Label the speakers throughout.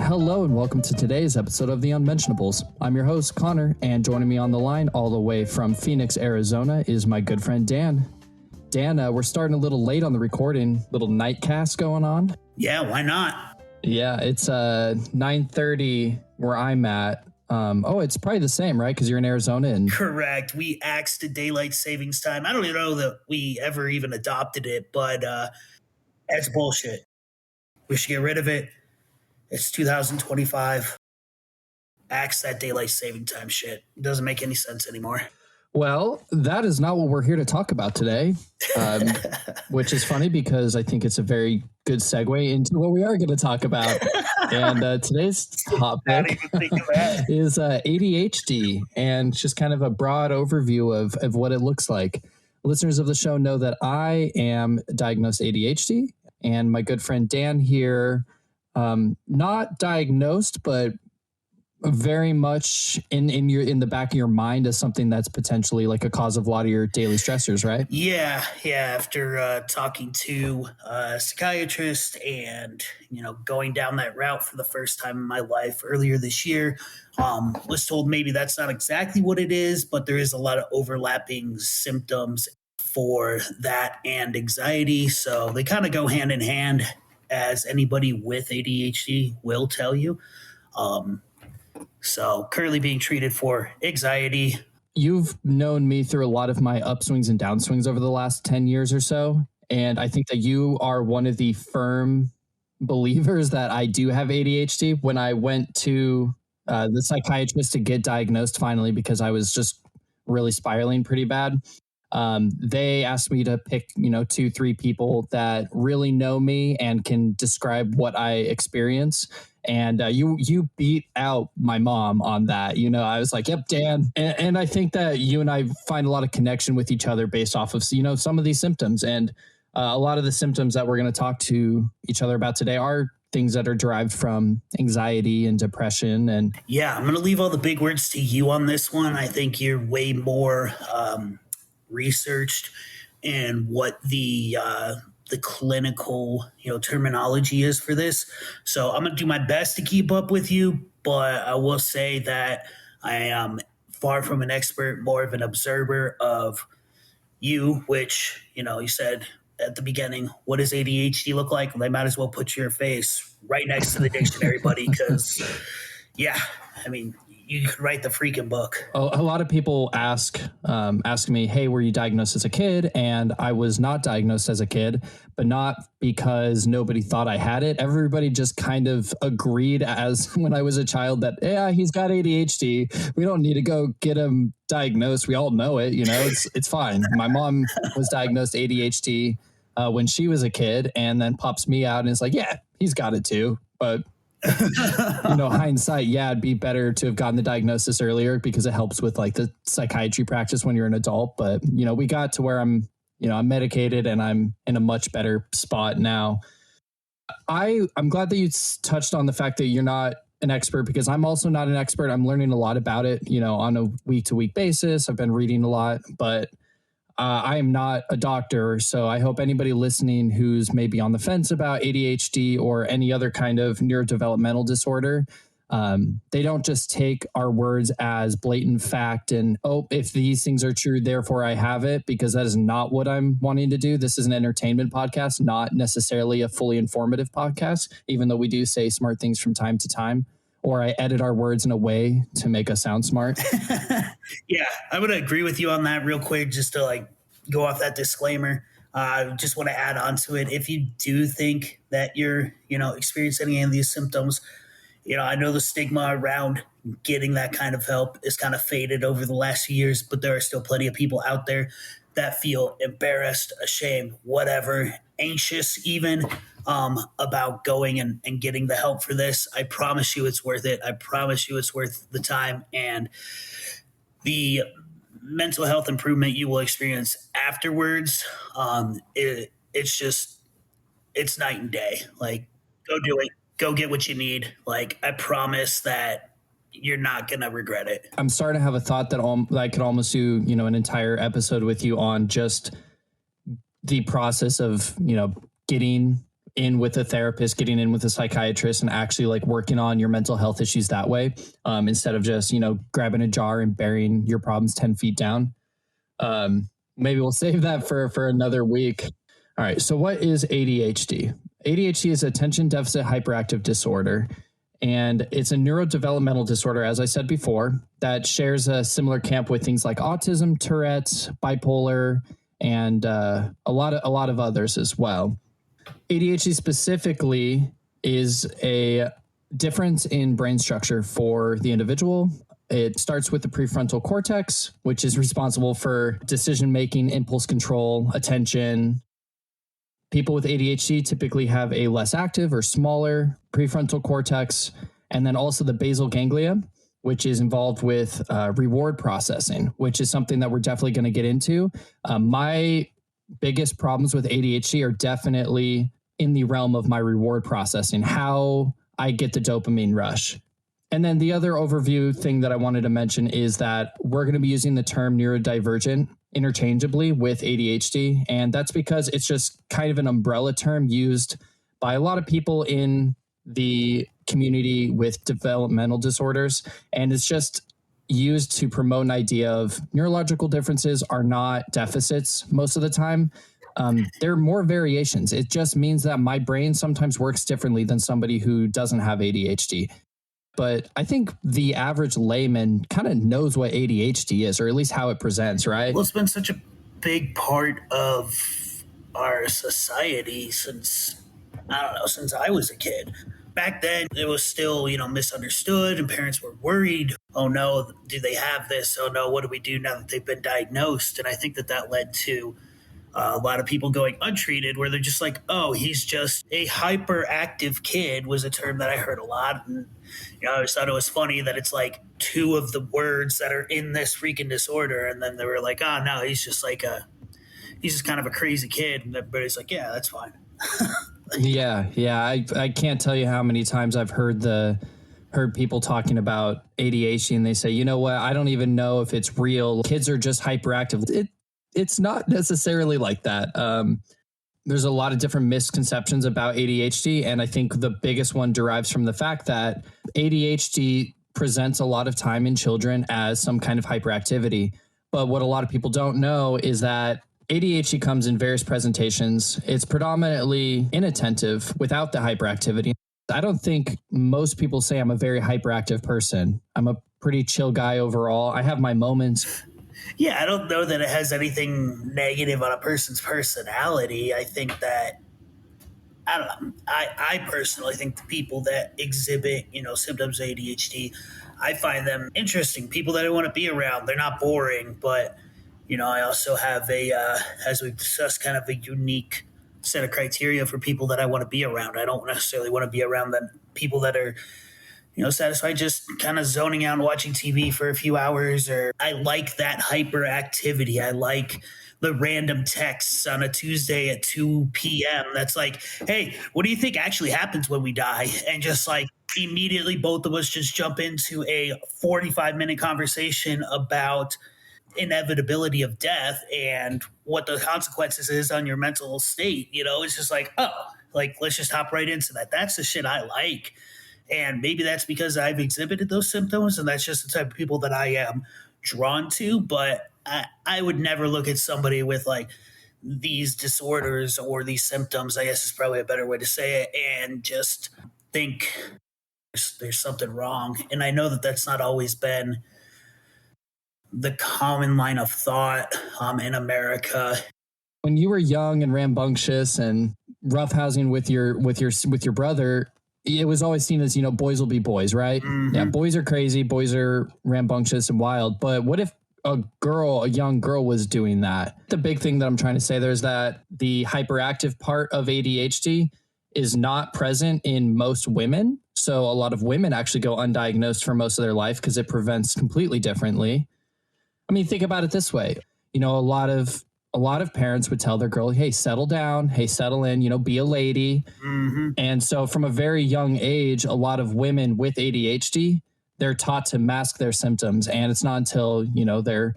Speaker 1: Hello and welcome to today's episode of The Unmentionables. I'm your host, Connor, and joining me on the line all the way from Phoenix, Arizona is my good friend, Dan. Dan, we're starting a little late on the recording, little nightcast going on.
Speaker 2: Yeah, why not?
Speaker 1: Yeah, it's 9:30 where I'm at. It's probably the same, right? Because you're in Arizona. And
Speaker 2: Correct. We axed the daylight savings time. I don't even know that we ever even adopted it, but that's bullshit. We should get rid of it. It's 2025. Axe that daylight saving time shit. It doesn't make any sense anymore.
Speaker 1: Well, that is not what we're here to talk about today, which is funny because I think it's a very good segue into what we are going to talk about. And today's topic is ADHD and just kind of a broad overview of what it looks like. Listeners of the show know that I am diagnosed ADHD, and my good friend Dan here, not diagnosed, but very much in the back of your mind as something that's potentially like a cause of a lot of your daily stressors, right?
Speaker 2: Yeah. After talking to a psychiatrist and going down that route for the first time in my life earlier this year, was told maybe that's not exactly what it is, but there is a lot of overlapping symptoms for that and anxiety. So they kind of go hand in hand, as anybody with ADHD will tell you. So currently being treated for anxiety.
Speaker 1: You've known me through a lot of my upswings and downswings over the last 10 years or so. And I think that you are one of the firm believers that I do have ADHD. When I went to the psychiatrist to get diagnosed finally, because I was just really spiraling pretty bad, they asked me to pick, 2-3 people that really know me and can describe what I experience. And you beat out my mom on that. I was like, yep, Dan. And I think that you and I find a lot of connection with each other based off of, some of these symptoms. And a lot of the symptoms that we're going to talk to each other about today are things that are derived from anxiety and depression. And
Speaker 2: yeah, I'm going to leave all the big words to you on this one. I think you're way more researched in what the clinical terminology is for this. So I'm going to do my best to keep up with you, but I will say that I am far from an expert, more of an observer of you, which, you said at the beginning, what does ADHD look like? Well, they might as well put your face right next to the dictionary, buddy, because, you could write the freaking book.
Speaker 1: A lot of people ask me, hey, were you diagnosed as a kid? And I was not diagnosed as a kid, but not because nobody thought I had it. Everybody just kind of agreed as when I was a child that, yeah, he's got ADHD. We don't need to go get him diagnosed. We all know it. It's fine. My mom was diagnosed ADHD when she was a kid, and then pops me out and is like, yeah, he's got it too. But hindsight, yeah, it'd be better to have gotten the diagnosis earlier because it helps with like the psychiatry practice when you're an adult. But, we got to where I'm medicated and I'm in a much better spot now. I'm glad that you touched on the fact that you're not an expert, because I'm also not an expert. I'm learning a lot about it, on a week-to-week basis. I've been reading a lot, but I am not a doctor, so I hope anybody listening who's maybe on the fence about ADHD or any other kind of neurodevelopmental disorder, they don't just take our words as blatant fact and, if these things are true, therefore I have it, because that is not what I'm wanting to do. This is an entertainment podcast, not necessarily a fully informative podcast, even though we do say smart things from time to time. Or I edit our words in a way to make us sound smart.
Speaker 2: Yeah, I would agree with you on that real quick, just to go off that disclaimer. I just want to add on to it. If you do think that you're, experiencing any of these symptoms, I know the stigma around getting that kind of help is kind of faded over the last few years, but there are still plenty of people out there that feel embarrassed, ashamed, whatever, anxious even, about going and getting the help for this. I promise you it's worth it. I promise you it's worth the time and the mental health improvement you will experience afterwards. It's night and day. Go do it. Go get what you need. I promise that you're not going to regret it.
Speaker 1: I'm starting to have a thought that I could almost do, an entire episode with you on just the process of, getting in with a therapist, getting in with a psychiatrist, and actually like working on your mental health issues that way, instead of just, grabbing a jar and burying your problems 10 feet down. Maybe we'll save that for another week. All right. So what is ADHD? ADHD is attention deficit hyperactive disorder. And it's a neurodevelopmental disorder, as I said before, that shares a similar camp with things like autism, Tourette's, bipolar, and a lot of others as well. ADHD specifically is a difference in brain structure for the individual. It starts with the prefrontal cortex, which is responsible for decision-making, impulse control, attention. People with ADHD typically have a less active or smaller prefrontal cortex, and then also the basal ganglia, which is involved with reward processing, which is something that we're definitely going to get into. My biggest problems with ADHD are definitely in the realm of my reward processing, how I get the dopamine rush. And then the other overview thing that I wanted to mention is that we're going to be using the term neurodivergent interchangeably with ADHD. And that's because it's just kind of an umbrella term used by a lot of people in the community with developmental disorders. And it's just used to promote an idea of neurological differences are not deficits most of the time. There are more variations. It just means that my brain sometimes works differently than somebody who doesn't have ADHD. But I think the average layman kind of knows what ADHD is, or at least how it presents, right?
Speaker 2: Well, it's been such a big part of our society since I was a kid. Back then, it was still, misunderstood, and parents were worried. Oh no, do they have this? Oh no, what do we do now that they've been diagnosed? And I think that led to a lot of people going untreated, where they're just like, oh, he's just a hyperactive kid, was a term that I heard a lot. And, I always thought it was funny that it's like two of the words that are in this freaking disorder. And then they were like, oh, no, he's just kind of a crazy kid. And everybody's like, yeah, that's fine.
Speaker 1: Yeah. I can't tell you how many times I've heard people talking about ADHD, and they say, you know what, I don't even know if it's real. Kids are just hyperactive. It's not necessarily like that. There's a lot of different misconceptions about ADHD, and I think the biggest one derives from the fact that ADHD presents a lot of time in children as some kind of hyperactivity. But what a lot of people don't know is that ADHD comes in various presentations. It's predominantly inattentive without the hyperactivity. I don't think most people say I'm a very hyperactive person. I'm a pretty chill guy overall. I have my moments.
Speaker 2: Yeah, I don't know that it has anything negative on a person's personality. I think that, I don't know. I personally think the people that exhibit, symptoms of ADHD, I find them interesting. People that I want to be around. They're not boring, but, I also have as we've discussed, kind of a unique set of criteria for people that I want to be around. I don't necessarily want to be around people that are satisfied just kind of zoning out and watching TV for a few hours. Or I like that hyperactivity. I like the random texts on a Tuesday at 2 p.m. That's like, hey, what do you think actually happens when we die? And just like immediately both of us just jump into a 45-minute conversation about inevitability of death and what the consequences is on your mental state. It's just like, oh, like, let's just hop right into that. That's the shit I like. And maybe that's because I've exhibited those symptoms, and that's just the type of people that I am drawn to. But I would never look at somebody with like these disorders or these symptoms, I guess is probably a better way to say it, and just think there's something wrong. And I know that that's not always been the common line of thought in America.
Speaker 1: When you were young and rambunctious and roughhousing with your brother, it was always seen as, boys will be boys, right? Mm-hmm. Yeah, boys are crazy, boys are rambunctious and wild. But what if a young girl was doing that? The big thing that I'm trying to say there is that the hyperactive part of ADHD is not present in most women. So a lot of women actually go undiagnosed for most of their life because it prevents completely differently. I mean, think about it this way. A lot of parents would tell their girl, hey, settle down, hey, settle in, be a lady. Mm-hmm. And so from a very young age, a lot of women with ADHD, they're taught to mask their symptoms. And it's not until, they're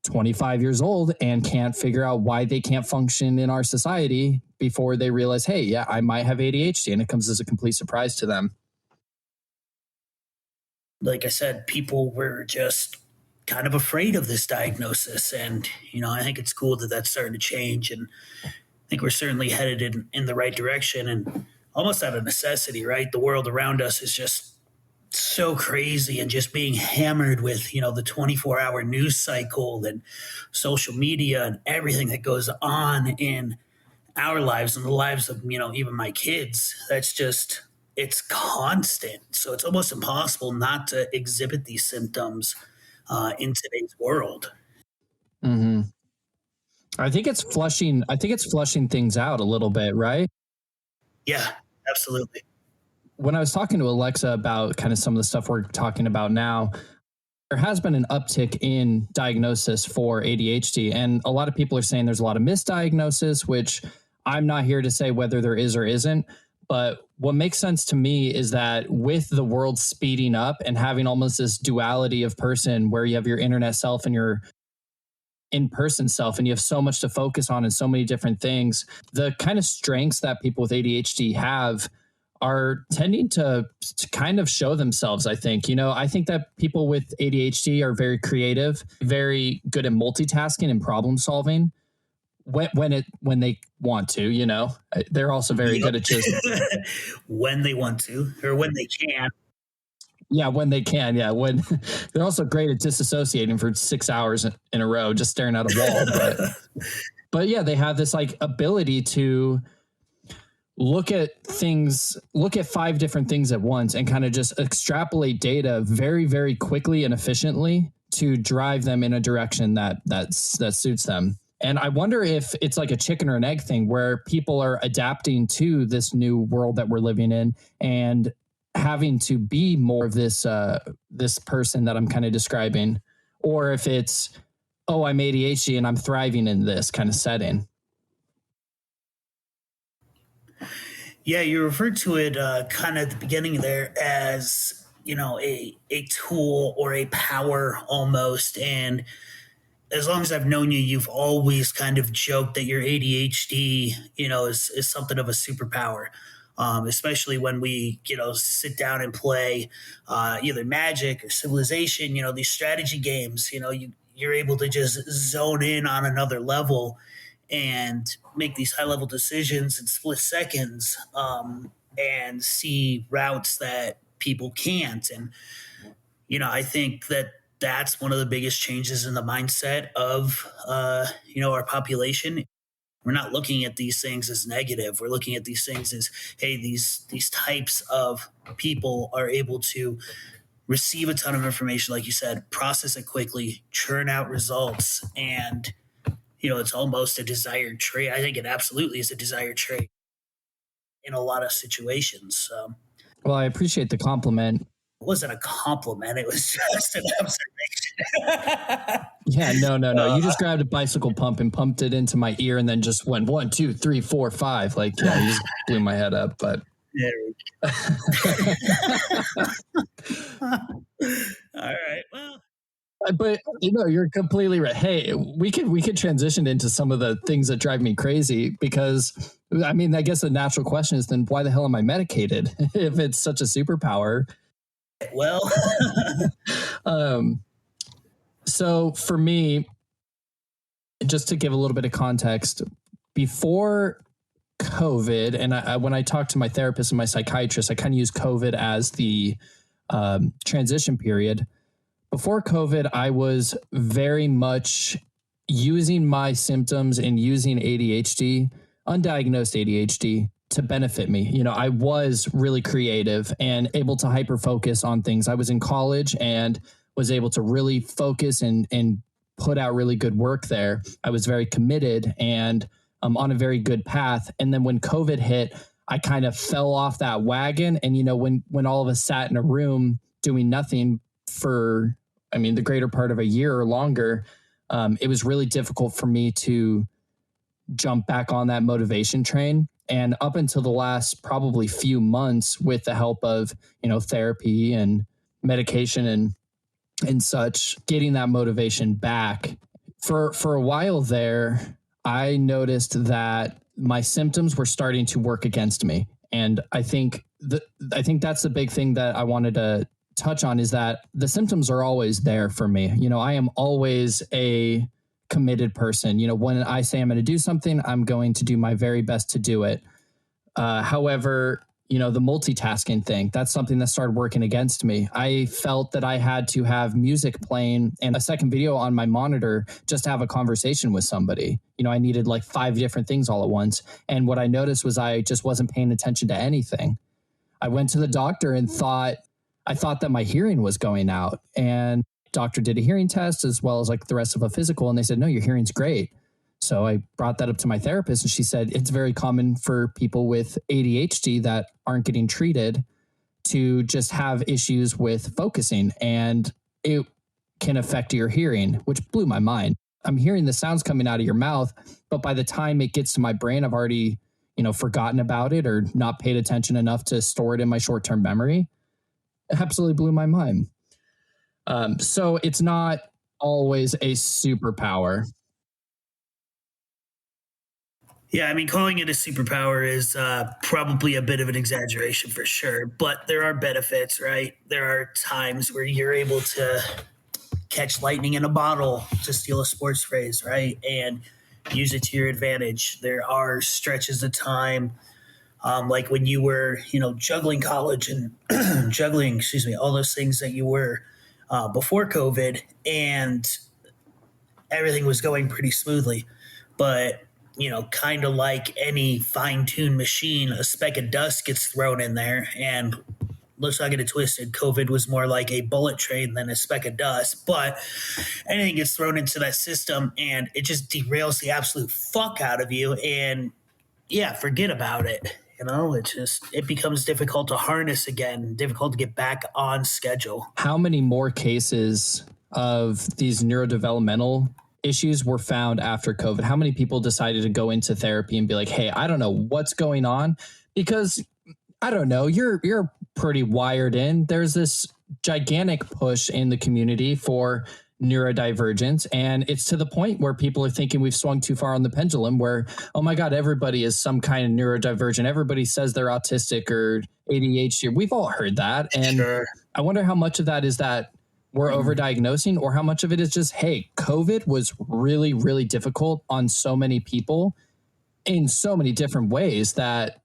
Speaker 1: 25 years old and can't figure out why they can't function in our society before they realize, hey, yeah, I might have ADHD, and it comes as a complete surprise to them.
Speaker 2: Like I said, people were just kind of afraid of this diagnosis. And, I think it's cool that that's starting to change. And I think we're certainly headed in the right direction and almost out of necessity, right? The world around us is just so crazy and just being hammered with, the 24-hour news cycle and social media and everything that goes on in our lives and the lives of, even my kids. That's just, it's constant. So it's almost impossible not to exhibit these symptoms in today's world.
Speaker 1: Mm-hmm. I think it's flushing. I think it's flushing things out a little bit, right?
Speaker 2: Yeah, absolutely.
Speaker 1: When I was talking to Alexa about kind of some of the stuff we're talking about now, there has been an uptick in diagnosis for ADHD. And a lot of people are saying there's a lot of misdiagnosis, which I'm not here to say whether there is or isn't. But what makes sense to me is that with the world speeding up and having almost this duality of person where you have your internet self and your in-person self, and you have so much to focus on and so many different things, the kind of strengths that people with ADHD have are tending to kind of show themselves. I think, I think that people with ADHD are very creative, very good at multitasking and problem solving when they want to. They're also very good at just
Speaker 2: when they want to or when they can.
Speaker 1: Yeah, when they can. Yeah, when they're also great at disassociating for 6 hours in a row, just staring at a wall. But yeah, they have this like ability to look at 5 different things at once and kind of just extrapolate data very, very quickly and efficiently to drive them in a direction that suits them. And I wonder if it's like a chicken or an egg thing where people are adapting to this new world that we're living in and having to be more of this person that I'm kind of describing, or if it's, oh, I'm ADHD and I'm thriving in this kind of setting.
Speaker 2: Yeah, you referred to it kind of at the beginning there as, a tool or a power almost. And as long as I've known you, you've always kind of joked that your ADHD, is something of a superpower. Especially when we, sit down and play either Magic or Civilization, these strategy games, you're able to just zone in on another level and make these high level decisions in split seconds and see routes that people can't. And, I think that that's one of the biggest changes in the mindset of, our population. We're not looking at these things as negative. We're looking at these things as, hey, these types of people are able to receive a ton of information, like you said, process it quickly, churn out results, and it's almost a desired trait. I think it absolutely is a desired trait in a lot of situations.
Speaker 1: Well, I appreciate the compliment.
Speaker 2: It wasn't a compliment. It was just an observation.
Speaker 1: Yeah, no. You just grabbed a bicycle pump and pumped it into my ear and then just went 1, 2, 3, 4, 5. Like, yeah, you just blew my head up. But
Speaker 2: there we go. All right. Well,
Speaker 1: but you're completely right. Hey, we could transition into some of the things that drive me crazy, because I mean, I guess the natural question is then why the hell am I medicated if it's such a superpower?
Speaker 2: Well,
Speaker 1: so for me, just to give a little bit of context, before COVID, and when I talked to my therapist and my psychiatrist, I kind of use COVID as the transition period. Before COVID, I was very much using my symptoms and using ADHD, undiagnosed ADHD, to benefit me. I was really creative and able to hyper focus on things. I was in college and was able to really focus and put out really good work there. I was very committed and on a very good path. And then when COVID hit, I kind of fell off that wagon. And, when all of us sat in a room doing nothing for, the greater part of a year or longer, it was really difficult for me to jump back on that motivation train. And up until the last probably few months, with the help of, therapy and medication and such, getting that motivation back For a while there, I noticed that my symptoms were starting to work against me, and I think that's the big thing that I wanted to touch on is that the symptoms are always there for me. You know, I am always a committed person. You know, when I say I'm going to do something, I'm going to do my very best to do it. However, you know, the multitasking thing, that's something that started working against me. I felt that I had to have music playing and a second video on my monitor just to have a conversation with somebody. You know, I needed like 5 different things all at once. And what I noticed was I just wasn't paying attention to anything. I went to the doctor and I thought that my hearing was going out. And doctor did a hearing test as well as like the rest of a physical. And they said, no, your hearing's great. So I brought that up to my therapist and she said it's very common for people with ADHD that aren't getting treated to just have issues with focusing and it can affect your hearing, which blew my mind. I'm hearing the sounds coming out of your mouth, but by the time it gets to my brain, I've already, you know, forgotten about it or not paid attention enough to store it in my short-term memory. It absolutely blew my mind. So it's not always a superpower.
Speaker 2: Yeah, I mean, calling it a superpower is probably a bit of an exaggeration for sure, but there are benefits, right? There are times where you're able to catch lightning in a bottle, to steal a sports phrase, right? And use it to your advantage. There are stretches of time, like when you were, you know, juggling college and juggling, excuse me, all those things that you were before COVID, and everything was going pretty smoothly. But you know, kind of like any fine-tuned machine, a speck of dust gets thrown in there, and let's not get it twisted. COVID was more like a bullet train than a speck of dust, but anything gets thrown into that system and it just derails the absolute fuck out of you. And yeah, forget about it. You know, it becomes difficult to harness again, difficult to get back on schedule.
Speaker 1: How many more cases of these neurodevelopmental issues were found after COVID? How many people decided to go into therapy and be like, hey, I don't know what's going on? Because I don't know, you're pretty wired in. There's this gigantic push in the community for neurodivergence. And it's to the point where people are thinking we've swung too far on the pendulum where, oh my God, everybody is some kind of neurodivergent. Everybody says they're autistic or ADHD. We've all heard that. And sure. I wonder how much of that is that we're overdiagnosing or how much of it is just, hey, COVID was really, really difficult on so many people in so many different ways that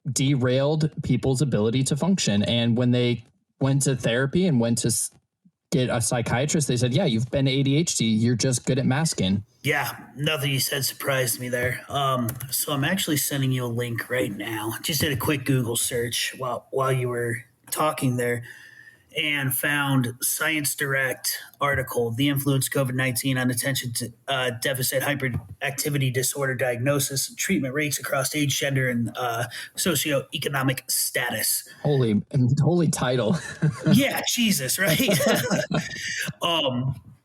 Speaker 1: derailed people's ability to function. And when they went to therapy and went to get a psychiatrist, they said, yeah, you've been ADHD. You're just good at masking.
Speaker 2: Yeah, nothing you said surprised me there. So I'm actually sending you a link right now. Just did a quick Google search while you were talking there and found Science Direct article, The Influence of COVID-19 on Attention to Deficit Hyperactivity Disorder Diagnosis and Treatment Rates Across Age, Gender, and Socioeconomic Status.
Speaker 1: Holy title.
Speaker 2: Yeah, Jesus, right?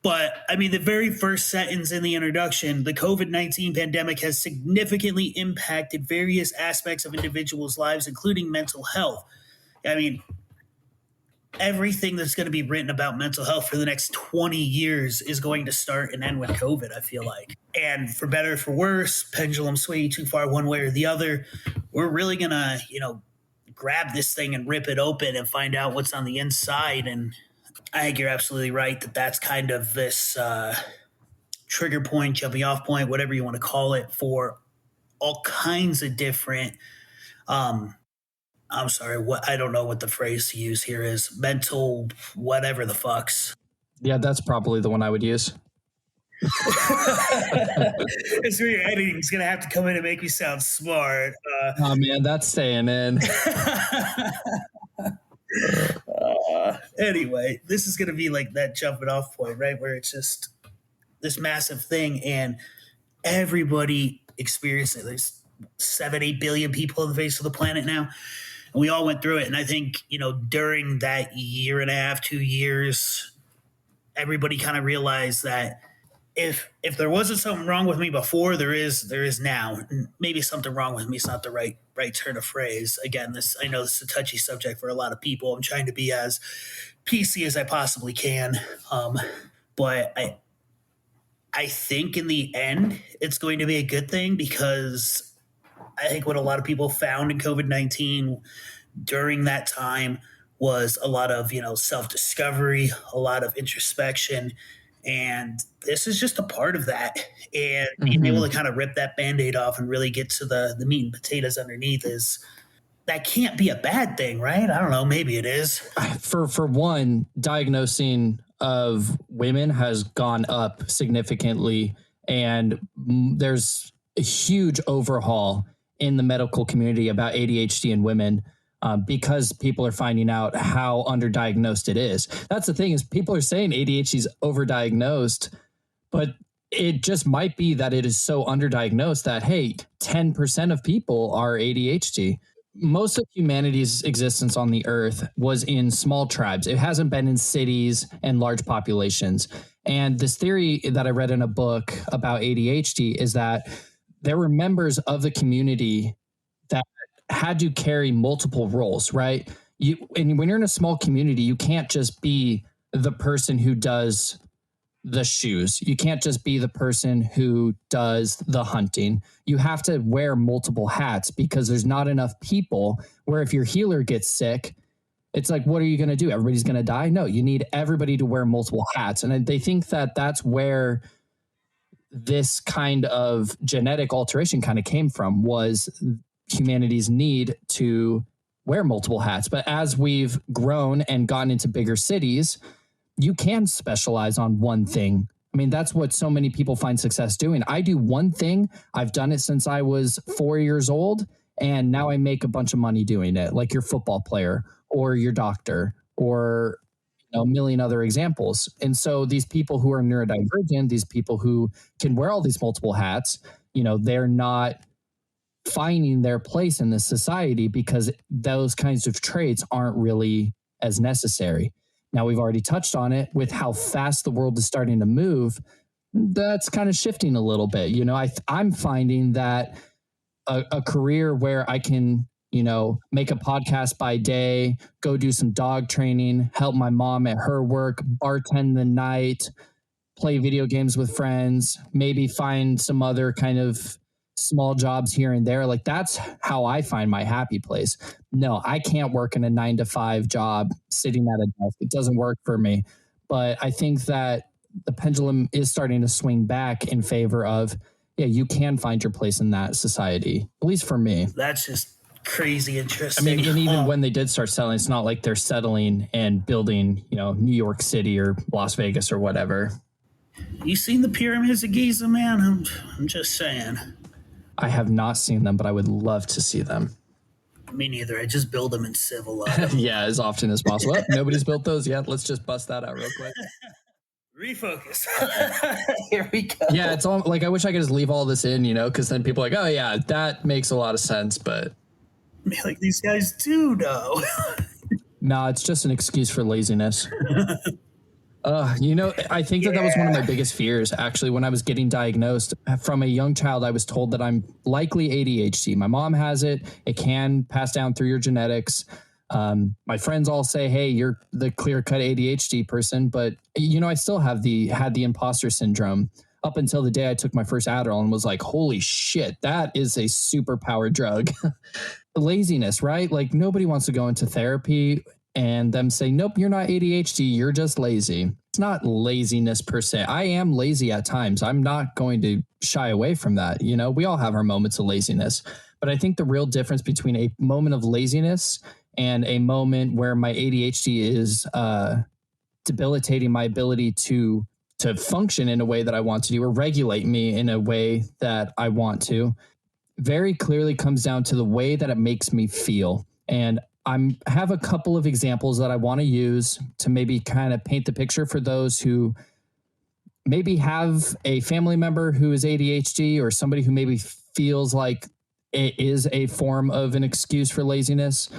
Speaker 2: But I mean, the very first sentence in the introduction, the COVID-19 pandemic has significantly impacted various aspects of individuals' lives, including mental health. I mean, everything that's going to be written about mental health for the next 20 years is going to start and end with COVID, I feel like. And for better or for worse, pendulum swinging too far one way or the other, we're really going to, you know, grab this thing and rip it open and find out what's on the inside. And I think you're absolutely right that that's kind of this trigger point, jumping off point, whatever you want to call it, for all kinds of different I'm sorry, I don't know what the phrase to use here is. Mental whatever the fucks.
Speaker 1: Yeah, that's probably the one I would use.
Speaker 2: It's where your editing is going to have to come in and make me sound smart.
Speaker 1: Oh, man, that's staying in.
Speaker 2: Anyway, this is going to be like that jumping off point, right? Where it's just this massive thing and everybody experiences it. There's 7-8 billion people on the face of the planet now. And we all went through it. And I think, you know, during that year and a half, 2 years, everybody kind of realized that if there wasn't something wrong with me before, there is now. And maybe something wrong with me is not the right turn of phrase. Again, I know this is a touchy subject for a lot of people. I'm trying to be as PC as I possibly can. But I think in the end, it's going to be a good thing because I think what a lot of people found in COVID 19 during that time was a lot of, self discovery, a lot of introspection. And this is just a part of that. And being able to
Speaker 1: Mhm.
Speaker 2: kind of rip that band aid off and really get to the meat and potatoes underneath is that can't be a bad thing, right? I don't know. Maybe it is.
Speaker 1: For one, diagnosing of women has gone up significantly, and there's a huge overhaul in the medical community about ADHD in women, because people are finding out how underdiagnosed it is. That's the thing, is people are saying ADHD is overdiagnosed, but it just might be that it is so underdiagnosed that, hey, 10% of people are ADHD. Most of humanity's existence on the earth was in small tribes. It hasn't been in cities and large populations. And this theory that I read in a book about ADHD is that there were members of the community that had to carry multiple roles, right? And when you're in a small community, you can't just be the person who does the shoes. You can't just be the person who does the hunting. You have to wear multiple hats because there's not enough people where if your healer gets sick, it's like, what are you going to do? Everybody's going to die? No, you need everybody to wear multiple hats. And they think that that's where this kind of genetic alteration kind of came from, was humanity's need to wear multiple hats. But as we've grown and gotten into bigger cities, you can specialize on one thing. I mean, that's what so many people find success doing. I do one thing. I've done it since I was 4 years old, and now I make a bunch of money doing it, like your football player or your doctor or a million other examples. And so these people who are neurodivergent, these people who can wear all these multiple hats, they're not finding their place in this society because those kinds of traits aren't really as necessary. Now, we've already touched on it with how fast the world is starting to move. That's kind of shifting a little bit. I'm finding that a career where I can, make a podcast by day, go do some dog training, help my mom at her work, bartend the night, play video games with friends, maybe find some other kind of small jobs here and there. Like, that's how I find my happy place. No, I can't work in a 9 to 5 job sitting at a desk. It doesn't work for me. But I think that the pendulum is starting to swing back in favor of, yeah, you can find your place in that society, at least for me.
Speaker 2: That's just crazy interesting.
Speaker 1: I mean, and even when they did start settling, it's not like they're settling and building, New York City or Las Vegas or whatever.
Speaker 2: You seen the pyramids of Giza, man? I'm just saying.
Speaker 1: I have not seen them, but I would love to see them.
Speaker 2: Me neither. I just build them in civil.
Speaker 1: Yeah, as often as possible. Nobody's built those yet. Let's just bust that out real quick.
Speaker 2: Refocus. Here we go.
Speaker 1: Yeah, it's all like, I wish I could just leave all this in, because then people are like, oh yeah, that makes a lot of sense. But
Speaker 2: like, these guys do know.
Speaker 1: No, it's just an excuse for laziness. I think that was one of my biggest fears, actually, when I was getting diagnosed. From a young child, I was told that I'm likely ADHD. My mom has it. It can pass down through your genetics. My friends all say, hey, you're the clear-cut ADHD person. But, I still had the imposter syndrome up until the day I took my first Adderall and was like, holy shit, that is a superpowered drug. Laziness, right? Like, nobody wants to go into therapy and them say, nope, you're not ADHD, you're just lazy. It's not laziness per se. I am lazy at times. I'm not going to shy away from that. We all have our moments of laziness. But I think the real difference between a moment of laziness and a moment where my ADHD is debilitating my ability to function in a way that I want to do, or regulate me in a way that I want to, very clearly comes down to the way that it makes me feel. And I have a couple of examples that I want to use to maybe kind of paint the picture for those who maybe have a family member who is ADHD, or somebody who maybe feels like it is a form of an excuse for laziness.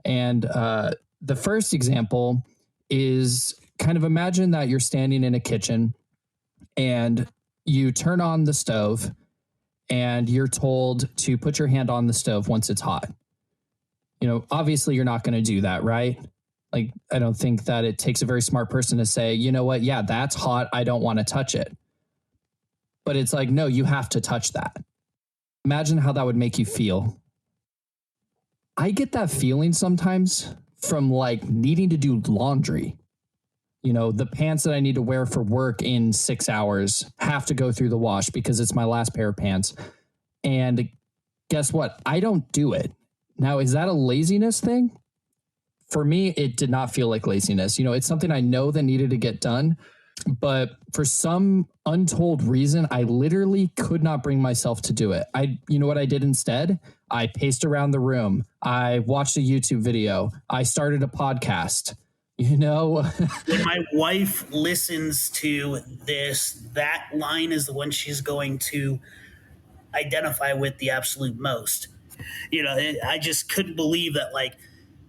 Speaker 1: And the first example is, kind of imagine that you're standing in a kitchen and you turn on the stove and you're told to put your hand on the stove once it's hot. Obviously you're not going to do that, right? Like, I don't think that it takes a very smart person to say, you know what? Yeah, that's hot. I don't want to touch it. But it's like, no, you have to touch that. Imagine how that would make you feel. I get that feeling sometimes from like needing to do laundry. The pants that I need to wear for work in 6 hours have to go through the wash because it's my last pair of pants. And guess what? I don't do it. Now, is that a laziness thing? For me, it did not feel like laziness. It's something I know that needed to get done. But for some untold reason, I literally could not bring myself to do it. You know what I did instead? I paced around the room. I watched a YouTube video. I started a podcast. When
Speaker 2: my wife listens to this, that line is the one she's going to identify with the absolute most. I just couldn't believe that, like,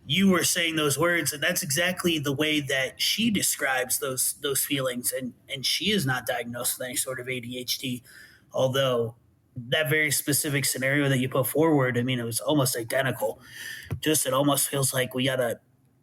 Speaker 2: you were saying those words, and that's exactly the way that she describes those feelings. And she is not diagnosed with any sort of ADHD, although that very specific scenario that you put forward, I mean, it was almost identical. Just it almost feels like we gotta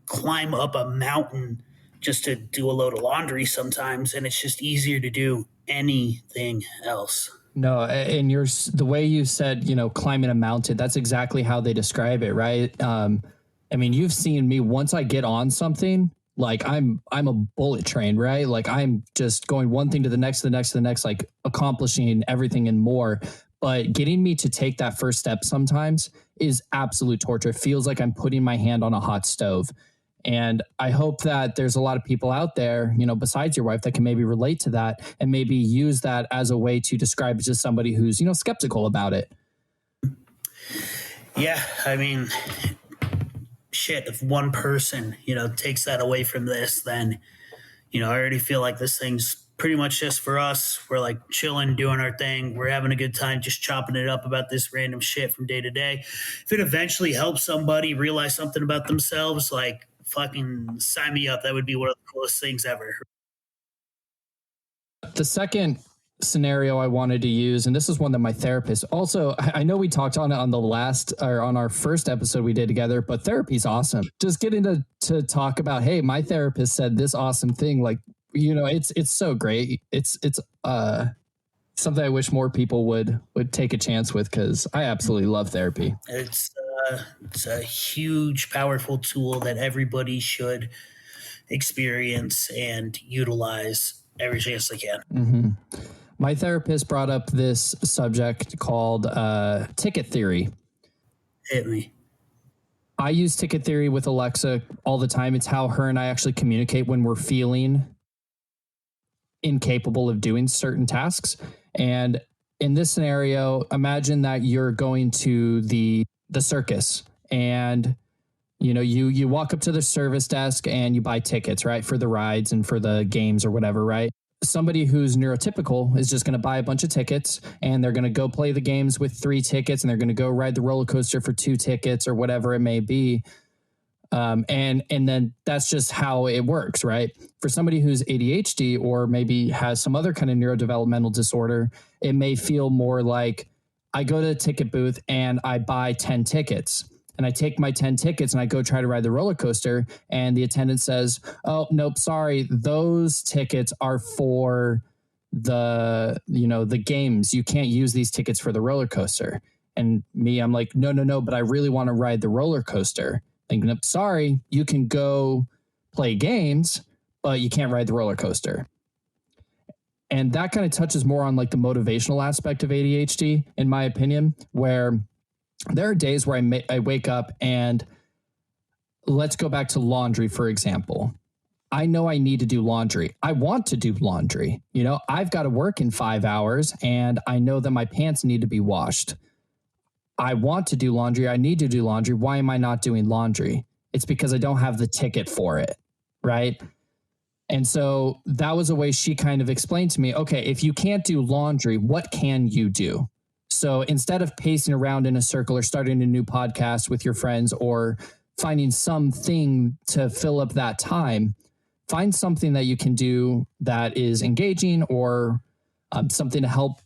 Speaker 2: climb up a mountain just to do a load of laundry sometimes, and it's just easier to do anything else.
Speaker 1: No, and the way you said, climbing a mountain, that's exactly how they describe it, right? I mean, you've seen me once I get on something, like I'm a bullet train, right? Like I'm just going one thing to the next, like accomplishing everything and more. But getting me to take that first step sometimes is absolute torture. It feels like I'm putting my hand on a hot stove. And I hope that there's a lot of people out there, besides your wife, that can maybe relate to that and maybe use that as a way to describe it to somebody who's, skeptical about it.
Speaker 2: Yeah, I mean, shit, if one person, takes that away from this, then, I already feel like this thing's pretty much just for us. We're like chilling, doing our thing. We're having a good time, just chopping it up about this random shit from day to day. If it eventually helps somebody realize something about themselves, like, fucking sign me up. That would be one of the coolest things ever.
Speaker 1: The second scenario I wanted to use, and this is one that my therapist also, I know we talked on it on our first episode we did together, but therapy's awesome. Just getting to talk about, hey, my therapist said this awesome thing. Like, it's so great. It's something I wish more people would take a chance with, because I absolutely love therapy.
Speaker 2: It's a huge, powerful tool that everybody should experience and utilize every chance they can.
Speaker 1: Mm-hmm. My therapist brought up this subject called ticket theory.
Speaker 2: Hit me.
Speaker 1: I use ticket theory with Alexa all the time. It's how her and I actually communicate when we're feeling incapable of doing certain tasks. And in this scenario, imagine that you're going to the circus, and you walk up to the service desk and you buy tickets, right, for the rides and for the games or whatever, right? Somebody who's neurotypical is just going to buy a bunch of tickets, and they're going to go play the games with 3 tickets, and they're going to go ride the roller coaster for 2 tickets or whatever it may be. And then that's just how it works, right? For somebody who's ADHD or maybe has some other kind of neurodevelopmental disorder, it may feel more like, I go to the ticket booth and I buy 10 tickets, and I take my 10 tickets and I go try to ride the roller coaster, and the attendant says, oh, nope, sorry, those tickets are for the games. You can't use these tickets for the roller coaster. And me, I'm like, no, but I really want to ride the roller coaster. Thinking, sorry, you can go play games, but you can't ride the roller coaster. And that kind of touches more on like the motivational aspect of ADHD, in my opinion, where there are days where I wake up and, let's go back to laundry, for example. I know I need to do laundry. I want to do laundry. I've got to work in 5 hours, and I know that my pants need to be washed. I want to do laundry. I need to do laundry. Why am I not doing laundry? It's because I don't have the ticket for it, right? And so that was a way she kind of explained to me, okay, if you can't do laundry, what can you do? So instead of pacing around in a circle or starting a new podcast with your friends or finding something to fill up that time, find something that you can do that is engaging or something to help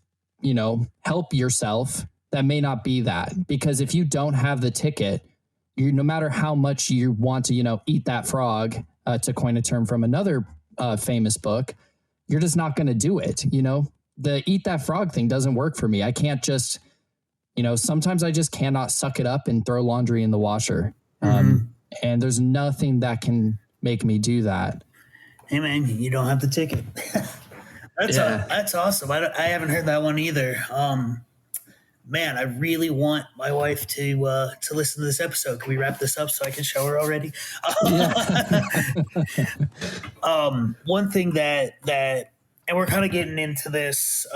Speaker 1: yourself that may not be that. Because if you don't have the ticket, no matter how much you want to, eat that frog, to coin a term from another famous book, you're just not going to do it. the eat that frog thing doesn't work for me. I can't just, sometimes I just cannot suck it up and throw laundry in the washer. And there's nothing that can make me do that.
Speaker 2: Hey man, you don't have the ticket. That's awesome. I haven't heard that one either. Man, I really want my wife to listen to this episode. Can we wrap this up so I can show her already? One thing that and we're kind of getting into this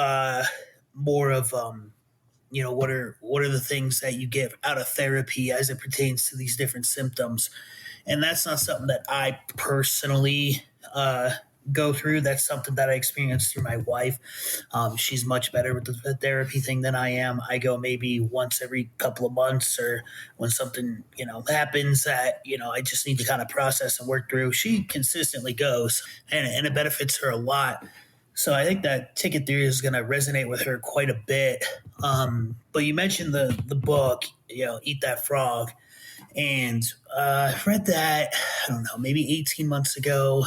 Speaker 2: more of what are the things that you get out of therapy as it pertains to these different symptoms, and that's not something that I personally go through. That's something that I experienced through my wife. She's much better with the therapy thing than I am. I go maybe once every couple of months, or when something happens that I just need to kind of process and work through. She consistently goes, and it benefits her a lot. So I think that ticket theory is going to resonate with her quite a bit. But you mentioned the book, Eat That Frog. And I read that, I don't know, maybe 18 months ago.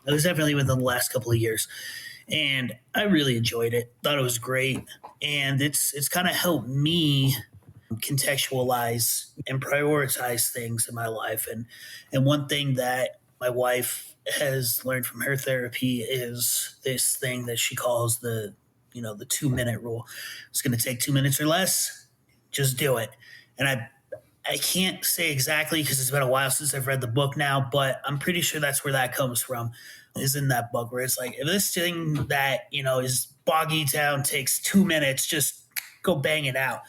Speaker 2: It was definitely within the last couple of years. And I really enjoyed it. Thought it was great. And it's kind of helped me contextualize and prioritize things in my life. And one thing that my wife has learned from her therapy is this thing that she calls the 2-minute rule. It's going to take 2 minutes or less. Just do it. And I can't say exactly because it's been a while since I've read the book now, but I'm pretty sure that's where that comes from, is in that book, where it's like, if this thing that, is boggy down takes 2 minutes, just go bang it out.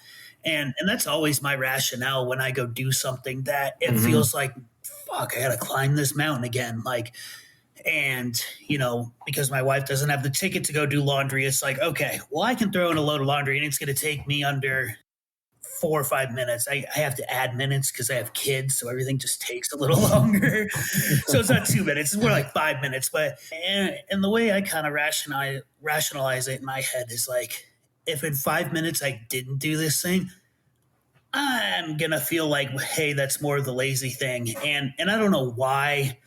Speaker 2: And that's always my rationale when I go do something that it feels like, fuck, I got to climb this mountain again. And because my wife doesn't have the ticket to go do laundry, it's like, okay, well, I can throw in a load of laundry and it's going to take me under 4 or 5 minutes. I have to add minutes because I have kids, so everything just takes a little longer. So it's not 2 minutes; it's more like 5 minutes. But and the way I kind of rationalize it in my head is like, if in 5 minutes I didn't do this thing, I'm gonna feel like, hey, that's more of the lazy thing, and I don't know why.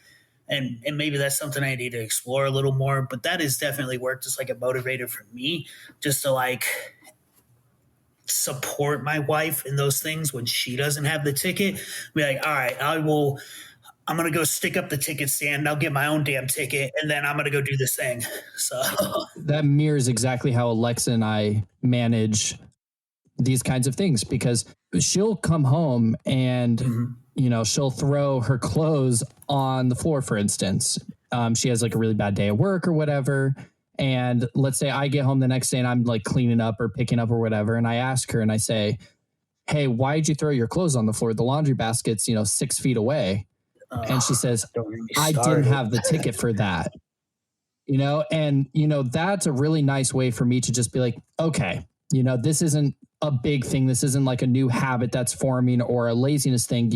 Speaker 2: And maybe that's something I need to explore a little more. But that has definitely worked as like a motivator for me, just to like support my wife in those things when she doesn't have the ticket. Be like, all right, I'm going to go stick up the ticket stand. I'll get my own damn ticket, and then I'm going to go do this thing. So
Speaker 1: that mirrors exactly how Alexa and I manage these kinds of things, because she'll come home and, she'll throw her clothes on the floor, for instance. She has like a really bad day at work or whatever. And let's say I get home the next day and I'm like cleaning up or picking up or whatever. And I ask her and I say, hey, why did you throw your clothes on the floor? The laundry basket's, 6 feet away. And she says, I didn't have the ticket for that. And, that's a really nice way for me to just be like, okay, this isn't a big thing. This isn't like a new habit that's forming or a laziness thing.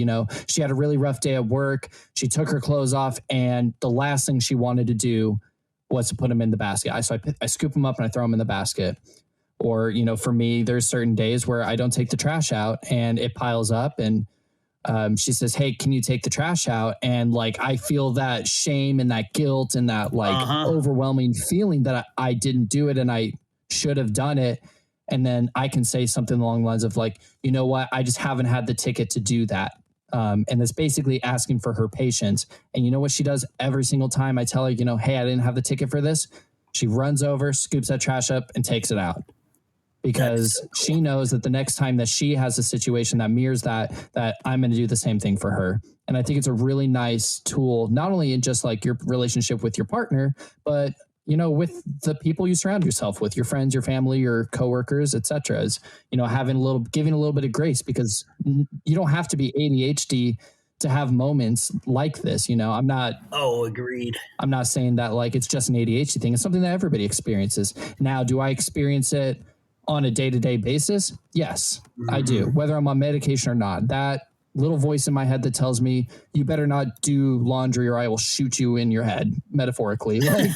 Speaker 1: She had a really rough day at work. She took her clothes off, and the last thing she wanted to do was to put them in the basket. So I scoop them up and I throw them in the basket. Or, for me, there's certain days where I don't take the trash out and it piles up, and she says, hey, can you take the trash out? And like, I feel that shame and that guilt and that like overwhelming feeling that I didn't do it and I should have done it. And then I can say something along the lines of like, you know what? I just haven't had the ticket to do that. And it's basically asking for her patience. And you know what she does every single time I tell her, hey, I didn't have the ticket for this. She runs over, scoops that trash up and takes it out, because she knows that the next time that she has a situation that mirrors that I'm going to do the same thing for her. And I think it's a really nice tool, not only in just like your relationship with your partner, but with the people you surround yourself with, your friends, your family, your coworkers, et cetera, is, giving a little bit of grace, because you don't have to be ADHD to have moments like this. I'm not.
Speaker 2: Oh, agreed.
Speaker 1: I'm not saying that like it's just an ADHD thing. It's something that everybody experiences. Now, do I experience it on a day-to-day basis? Yes, I do. Whether I'm on medication or not, that little voice in my head that tells me you better not do laundry or I will shoot you in your head, metaphorically. Like,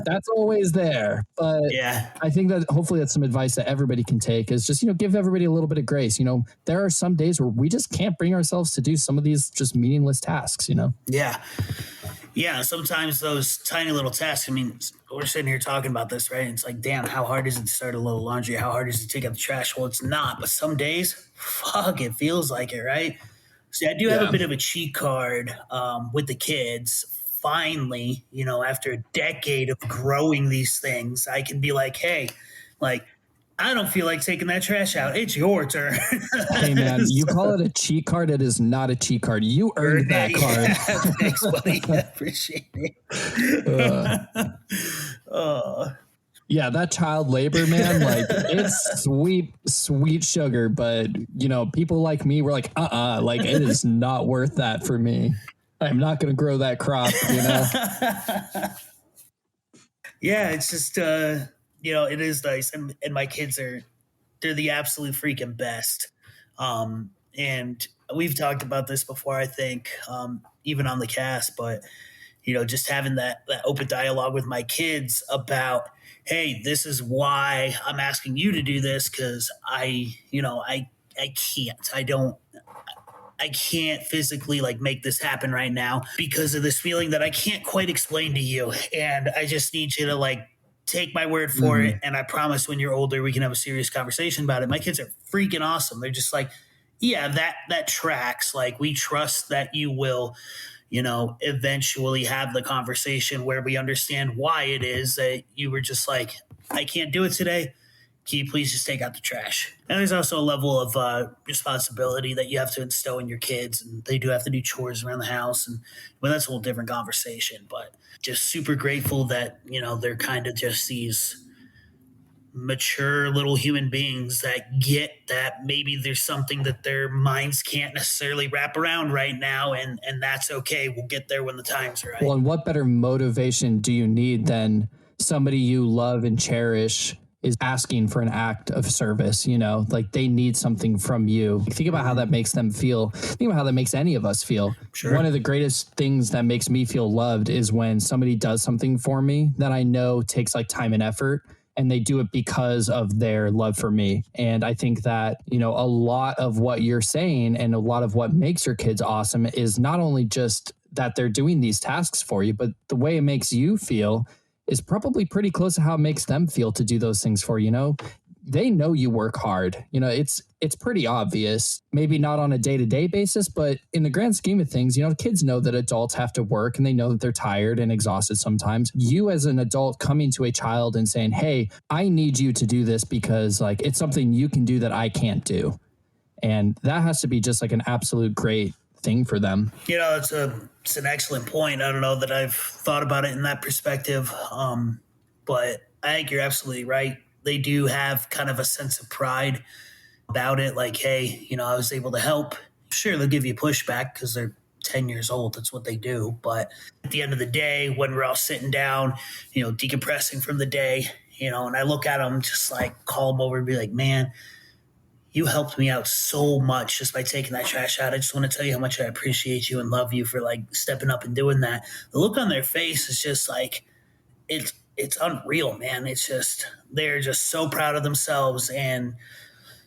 Speaker 1: that's always there. But
Speaker 2: yeah,
Speaker 1: I think that hopefully that's some advice that everybody can take, is just, give everybody a little bit of grace. There are some days where we just can't bring ourselves to do some of these just meaningless tasks,
Speaker 2: Yeah. Yeah, sometimes those tiny little tasks. I mean, we're sitting here talking about this, right? It's like, damn, how hard is it to start a load of laundry? How hard is it to take out the trash? Well, it's not, but some days, fuck, it feels like it, right? See, I do have a
Speaker 1: Yeah.
Speaker 2: bit of a cheat card with the kids. Finally, after a decade of growing these things, I can be like, hey, like, I don't feel like taking that trash out. It's your turn.
Speaker 1: Hey man, you
Speaker 2: So,
Speaker 1: call it a cheat card. It is not a cheat card. You earned that card.
Speaker 2: yeah, thanks, buddy. I appreciate
Speaker 1: Uh,
Speaker 2: it. Oh,
Speaker 1: yeah, that child labor, man, like it's sweet, sweet sugar. But people like me were like, like it is not worth that for me. I'm not going to grow that crop.
Speaker 2: yeah, it's just it is nice, and my kids they're the absolute freaking best. And we've talked about this before, I think, even on the cast, but just having that open dialogue with my kids about, hey, this is why I'm asking you to do this, because I can't. I can't physically like make this happen right now because of this feeling that I can't quite explain to you. And I just need you to like take my word for it.
Speaker 1: Mhm.
Speaker 2: And I promise when you're older, we can have a serious conversation about it. My kids are freaking awesome. They're just like, yeah, that tracks. Like, we trust that you will, eventually have the conversation where we understand why it is that you were just like, I can't do it today. Can you please just take out the trash? And there's also a level of responsibility that you have to instill in your kids, and they do have to do chores around the house, and well, that's a whole different conversation. But just super grateful that they're kind of just these mature little human beings that get that maybe there's something that their minds can't necessarily wrap around right now, and that's okay. We'll get there when the time's right.
Speaker 1: Well, and what better motivation do you need than somebody you love and cherish is asking for an act of service? Like they need something from you. Think about how that makes them feel. Think about how that makes any of us feel.
Speaker 2: Sure.
Speaker 1: One of the greatest things that makes me feel loved is when somebody does something for me that I know takes like time and effort, and they do it because of their love for me. And I think that, a lot of what you're saying and a lot of what makes your kids awesome is not only just that they're doing these tasks for you, but the way it makes you feel is probably pretty close to how it makes them feel to do those things for you. They know you work hard. It's pretty obvious, maybe not on a day-to-day basis, but in the grand scheme of things, kids know that adults have to work and they know that they're tired and exhausted sometimes. You as an adult coming to a child and saying, hey, I need you to do this because like it's something you can do that I can't do. And that has to be just like an absolute great thing for them.
Speaker 2: It's an excellent point. I don't know that I've thought about it in that perspective, but I think you're absolutely right. They do have kind of a sense of pride about it. Like, hey, I was able to help. Sure, they'll give you pushback because they're 10 years old. That's what they do. But at the end of the day, when we're all sitting down, decompressing from the day, and I look at them, just like call them over and be like, man, you helped me out so much just by taking that trash out. I just want to tell you how much I appreciate you and love you for like stepping up and doing that. The look on their face is just like, it's unreal, man. It's just, they're just so proud of themselves. And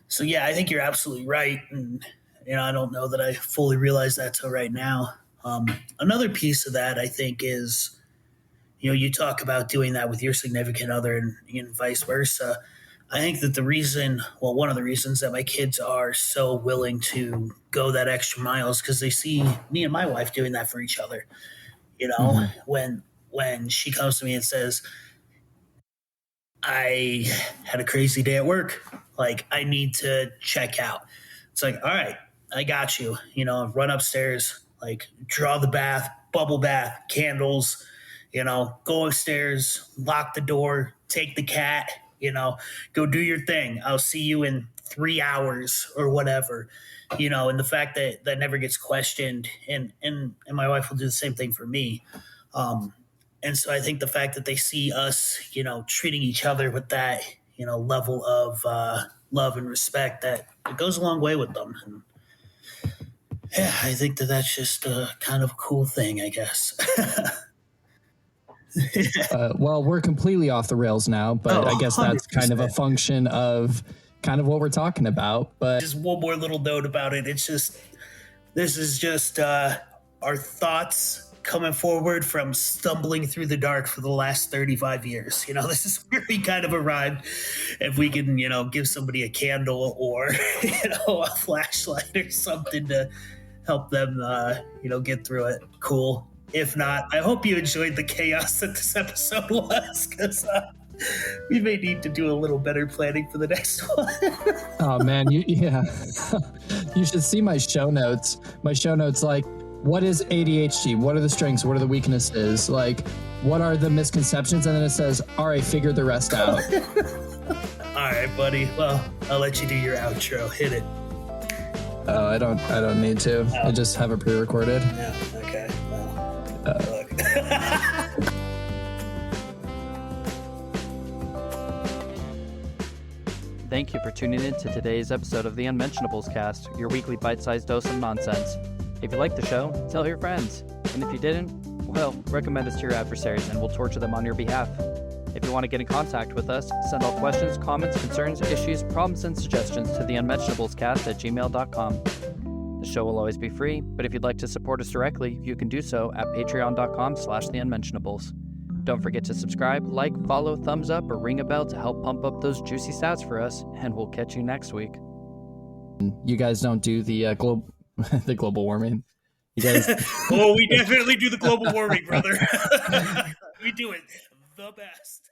Speaker 2: so, yeah, I think you're absolutely right. And, I don't know that I fully realize that till right now. Another piece of that, I think, is, you talk about doing that with your significant other and vice versa. I think that one of the reasons that my kids are so willing to go that extra mile is because they see me and my wife doing that for each other. When she comes to me and says, I had a crazy day at work, like I need to check out. It's like, all right, I got you. Run upstairs, like draw the bath, bubble bath, candles, go upstairs, lock the door, take the cat, go do your thing. I'll see you in 3 hours or whatever, and the fact that that never gets questioned, and my wife will do the same thing for me. And so I think the fact that they see us, treating each other with that, level of love and respect, that it goes a long way with them. And yeah, I think that that's just kind of a cool thing, I guess.
Speaker 1: Well, we're completely off the rails now, but I guess that's kind of a
Speaker 2: 100%.
Speaker 1: function of kind of what we're talking about. But
Speaker 2: Just one more little note about it. It's just, this is just our thoughts coming forward from stumbling through the dark for the last 35 years. This is where we kind of arrived. If we can, give somebody a candle or, a flashlight or something to help them, get through it, cool. If not, I hope you enjoyed the chaos that this episode was, because we may need to do a little better planning for the next one.
Speaker 1: Oh man, yeah. You should see my show notes. My show notes, like, what is ADHD? What are the strengths? What are the weaknesses? Like, what are the misconceptions? And then it says, all right, figure the rest out.
Speaker 2: All right, buddy. Well, I'll let you do your outro. Hit it.
Speaker 1: Oh, I don't need to. I just have it pre-recorded.
Speaker 2: Yeah. Okay. Well, look.
Speaker 3: Thank you for tuning in to today's episode of the Unmentionables Cast, your weekly bite-sized dose of nonsense. If you like the show, tell your friends. And if you didn't, well, recommend us to your adversaries and we'll torture them on your behalf. If you want to get in contact with us, send all questions, comments, concerns, issues, problems, and suggestions to theunmentionablescast@gmail.com. The show will always be free, but if you'd like to support us directly, you can do so at patreon.com/theunmentionables. Don't forget to subscribe, like, follow, thumbs up, or ring a bell to help pump up those juicy stats for us, and we'll catch you next week.
Speaker 1: You guys don't do the the global warming. You guys.
Speaker 2: Oh, we definitely do the global warming, brother. We do it the best.